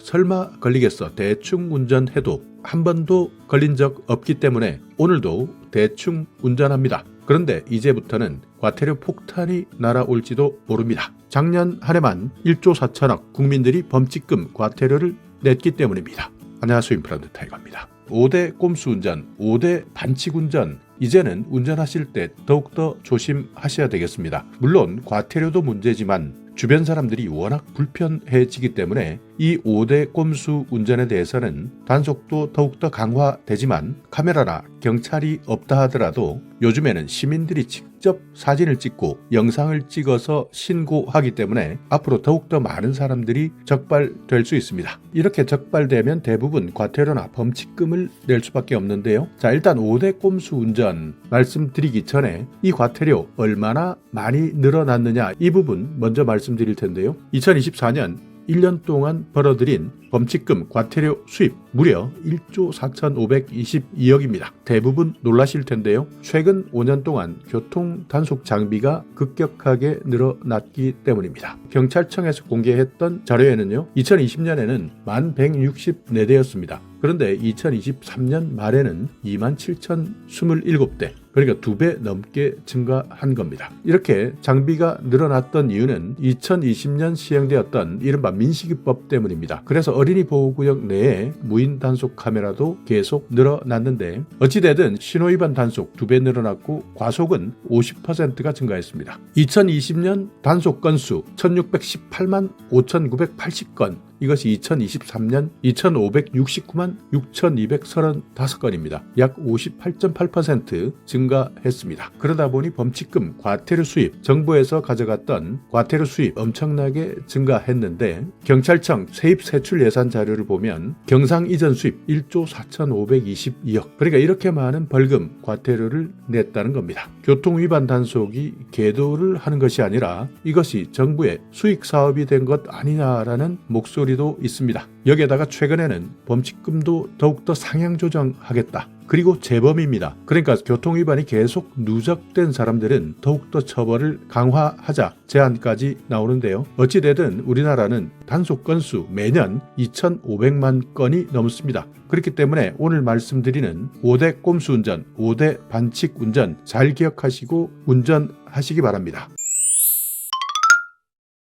설마 걸리겠어 대충 운전해도 한 번도 걸린 적 없기 때문에 오늘도 대충 운전합니다. 그런데 이제부터는 과태료 폭탄이 날아올지도 모릅니다. 작년 한 해만 1조 4천억 국민들이 범칙금 과태료를 냈기 때문입니다. 안녕하세요. 임플란트 타이거입니다. 5대 꼼수 운전, 5대 반칙 운전, 이제는 운전하실 때 더욱더 조심하셔야 되겠습니다. 물론 과태료도 문제지만 주변 사람들이 워낙 불편해지기 때문에 이 5대 꼼수 운전에 대해서는 단속도 더욱더 강화되지만 카메라나 경찰이 없다 하더라도 요즘에는 시민들이 직접 사진을 찍고 영상을 찍어서 신고하기 때문에 앞으로 더욱더 많은 사람들이 적발될 수 있습니다. 이렇게 적발되면 대부분 과태료나 범칙금을 낼 수밖에 없는데요. 자, 일단 5대 꼼수 운전 말씀드리기 전에 이 과태료 얼마나 많이 늘어났느냐 이 부분 먼저 말씀드릴 텐데요. 2024년 1년 동안 벌어들인 범칙금 과태료 수입 무려 1조 4,522억입니다. 대부분 놀라실 텐데요. 최근 5년 동안 교통 단속 장비가 급격하게 늘어났기 때문입니다. 경찰청에서 공개했던 자료에는요. 2020년에는 1164대였습니다. 그런데 2023년 말에는 27,027대, 그러니까 2배 넘게 증가한 겁니다. 이렇게 장비가 늘어났던 이유는 2020년 시행되었던 이른바 민식이법 때문입니다. 그래서 어린이 보호구역 내에 무인 단속 카메라도 계속 늘어났는데 어찌되든 신호위반 단속 2배 늘어났고 과속은 50%가 증가했습니다. 2020년 단속 건수 1618만 5980건, 이것이 2023년 2569만 6235건입니다. 약 58.8% 증가했습니다. 그러다 보니 범칙금 과태료 수입, 정부에서 가져갔던 과태료 수입 엄청나게 증가했는데 경찰청 세입 세출 예산 자료를 보면 경상 이전 수입 1조 4,522억, 그러니까 이렇게 많은 벌금 과태료를 냈다는 겁니다. 교통위반 단속이 계도를 하는 것이 아니라 이것이 정부의 수익 사업이 된 것 아니냐라는 목소리도 있습니다. 여기에다가 최근에는 범칙금도 더욱더 상향 조정하겠다. 그리고 재범입니다. 그러니까 교통위반이 계속 누적된 사람들은 더욱더 처벌을 강화하자 제안까지 나오는데요. 어찌되든 우리나라는 단속 건수 매년 2,500만 건이 넘습니다. 그렇기 때문에 오늘 말씀드리는 5대 꼼수 운전, 5대 반칙 운전 잘 기억하시고 운전하시기 바랍니다.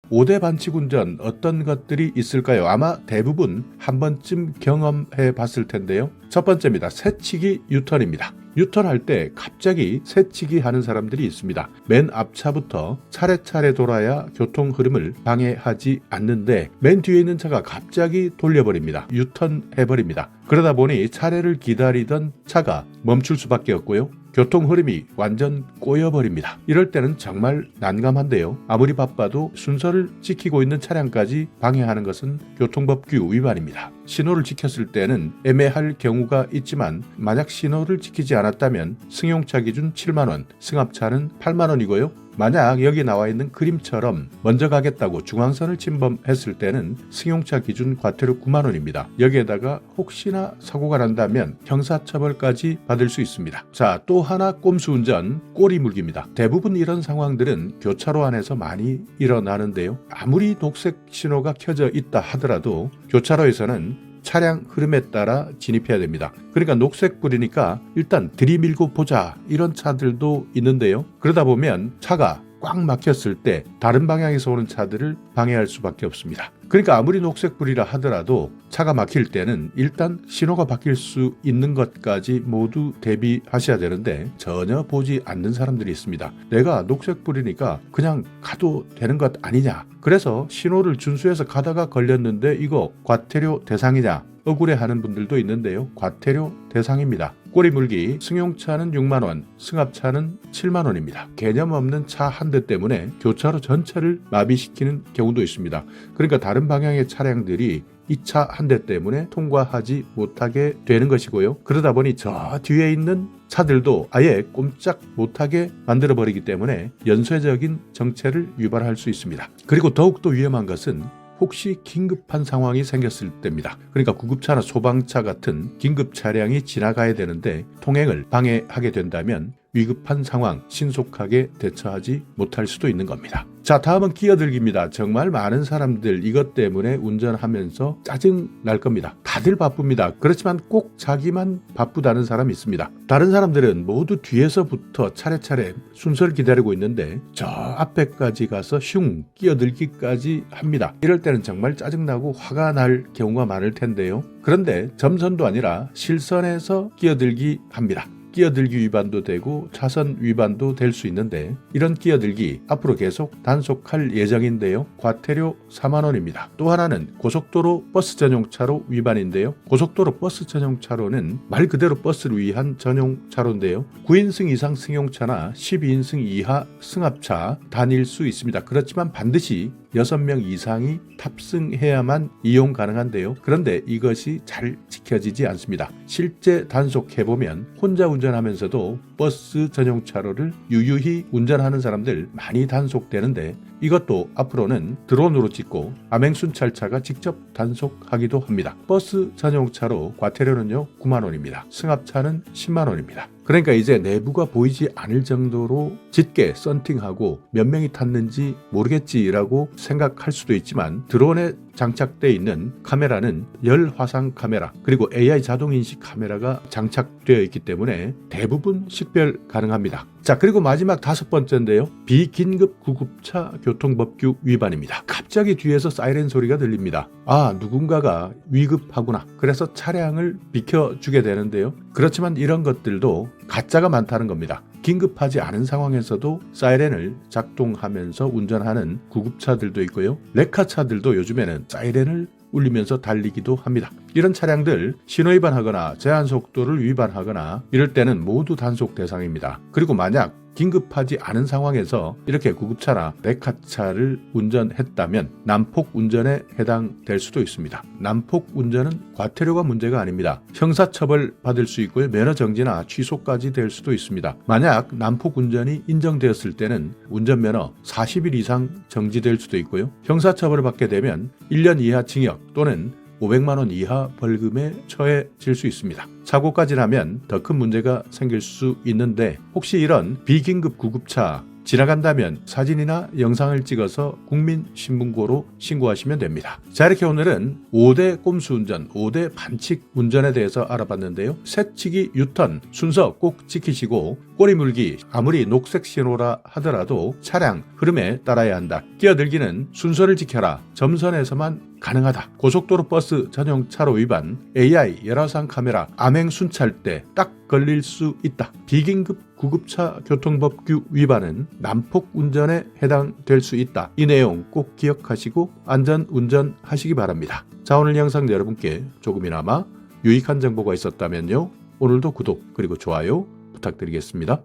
5대 반칙 운전 어떤 것들이 있을까요? 아마 대부분 한 번쯤 경험해 봤을 텐데요. 첫 번째입니다. 새치기 유턴입니다. 유턴할 때 갑자기 새치기 하는 사람들이 있습니다. 맨 앞차부터 차례차례 돌아야 교통 흐름을 방해하지 않는데 맨 뒤에 있는 차가 갑자기 돌려버립니다. 유턴해버립니다. 그러다 보니 차례를 기다리던 차가 멈출 수밖에 없고요. 교통 흐름이 완전 꼬여버립니다. 이럴 때는 정말 난감한데요. 아무리 바빠도 순서를 지키고 있는 차량까지 방해하는 것은 교통법규 위반입니다. 신호를 지켰을 때는 애매할 경우가 있지만 만약 신호를 지키지 않았다면 승용차 기준 7만원, 승합차는 8만원이고요. 만약 여기 나와 있는 그림처럼 먼저 가겠다고 중앙선을 침범했을 때는 승용차 기준 과태료 9만원입니다. 여기에다가 혹시나 사고가 난다면 형사처벌까지 받을 수 있습니다. 자, 또 하나 꼼수 운전, 꼬리 물기입니다. 대부분 이런 상황들은 교차로 안에서 많이 일어나는데요. 아무리 녹색 신호가 켜져 있다 하더라도 교차로에서는 차량 흐름에 따라 진입해야 됩니다. 그러니까 녹색 불이니까 일단 들이밀고 보자 이런 차들도 있는데요. 그러다 보면 차가 꽉 막혔을 때 다른 방향에서 오는 차들을 방해할 수밖에 없습니다. 그러니까 아무리 녹색불이라 하더라도 차가 막힐 때는 일단 신호가 바뀔 수 있는 것까지 모두 대비하셔야 되는데 전혀 보지 않는 사람들이 있습니다. 내가 녹색불이니까 그냥 가도 되는 것 아니냐. 그래서 신호를 준수해서 가다가 걸렸는데 이거 과태료 대상이냐. 억울해하는 분들도 있는데요. 과태료 대상입니다. 꼬리 물기, 승용차는 6만원, 승합차는 7만원입니다. 개념 없는 차 한 대 때문에 교차로 전체를 마비시키는 경우도 있습니다. 그러니까 다른 방향의 차량들이 이 차 한 대 때문에 통과하지 못하게 되는 것이고요. 그러다 보니 저 뒤에 있는 차들도 아예 꼼짝 못하게 만들어버리기 때문에 연쇄적인 정체를 유발할 수 있습니다. 그리고 더욱더 위험한 것은 혹시 긴급한 상황이 생겼을 때입니다. 그러니까 구급차나 소방차 같은 긴급 차량이 지나가야 되는데 통행을 방해하게 된다면 위급한 상황 신속하게 대처하지 못할 수도 있는 겁니다. 자, 다음은 끼어들기입니다. 정말 많은 사람들 이것 때문에 운전하면서 짜증 날 겁니다. 다들 바쁩니다. 그렇지만 꼭 자기만 바쁘다는 사람이 있습니다. 다른 사람들은 모두 뒤에서부터 차례차례 순서를 기다리고 있는데 저 앞에까지 가서 슝 끼어들기까지 합니다. 이럴 때는 정말 짜증나고 화가 날 경우가 많을 텐데요. 그런데 점선도 아니라 실선에서 끼어들기 합니다. 끼어들기 위반도 되고 차선 위반도 될 수 있는데 이런 끼어들기 앞으로 계속 단속할 예정인데요. 과태료 4만 원입니다. 또 하나는 고속도로 버스 전용차로 위반인데요. 고속도로 버스 전용차로는 말 그대로 버스를 위한 전용차로인데요. 9인승 이상 승용차나 12인승 이하 승합차 다닐 수 있습니다. 그렇지만 반드시 6명 이상이 탑승해야만 이용 가능한데요. 그런데 이것이 잘 지켜지지 않습니다. 실제 단속해보면 혼자 운전하면서도 버스 전용차로를 유유히 운전하는 사람들 많이 단속되는데 이것도 앞으로는 드론으로 찍고 암행순찰차가 직접 단속하기도 합니다. 버스 전용차로 과태료는요 9만 원입니다. 승합차는 10만 원입니다. 그러니까 이제 내부가 보이지 않을 정도로 짙게 썬팅하고 몇 명이 탔는지 모르겠지라고 생각할 수도 있지만 드론에 장착되어 있는 카메라는 열화상 카메라 그리고 AI 자동인식 카메라가 장착되어 있기 때문에 대부분 식별 가능합니다. 자, 그리고 마지막 5번째인데요. 비긴급 구급차 교통법규 위반입니다. 갑자기 뒤에서 사이렌 소리가 들립니다. 아, 누군가가 위급하구나. 그래서 차량을 비켜주게 되는데요. 그렇지만 이런 것들도 가짜가 많다는 겁니다. 긴급하지 않은 상황에서도 사이렌을 작동하면서 운전하는 구급차들도 있고요. 레카차들도 요즘에는 사이렌을 울리면서 달리기도 합니다. 이런 차량들 신호위반하거나 제한속도를 위반하거나 이럴 때는 모두 단속 대상입니다. 그리고 만약 긴급하지 않은 상황에서 이렇게 구급차나 레카차를 운전했다면 난폭 운전에 해당될 수도 있습니다. 난폭 운전은 과태료가 문제가 아닙니다. 형사처벌 받을 수 있고요. 면허정지나 취소까지 될 수도 있습니다. 만약 난폭 운전이 인정되었을 때는 운전면허 40일 이상 정지될 수도 있고요. 형사처벌을 받게 되면 1년 이하 징역 또는 500만 원 이하 벌금에 처해질 수 있습니다. 사고까지 나면 더 큰 문제가 생길 수 있는데 혹시 이런 비긴급 구급차 지나간다면 사진이나 영상을 찍어서 국민신문고로 신고하시면 됩니다. 자, 이렇게 오늘은 5대 꼼수운전, 5대 반칙 운전에 대해서 알아봤는데요. 새치기 유턴 순서 꼭 지키시고 꼬리 물기 아무리 녹색 신호라 하더라도 차량 흐름에 따라야 한다. 끼어들기는 순서를 지켜라. 점선에서만 가능하다. 고속도로 버스 전용차로 위반, AI 열화상 카메라, 암행 순찰 때 딱 걸릴 수 있다. 비긴급 구급차 교통법규 위반은 난폭 운전에 해당될 수 있다. 이 내용 꼭 기억하시고 안전 운전하시기 바랍니다. 자, 오늘 영상 여러분께 조금이나마 유익한 정보가 있었다면요. 오늘도 구독 그리고 좋아요 부탁드리겠습니다.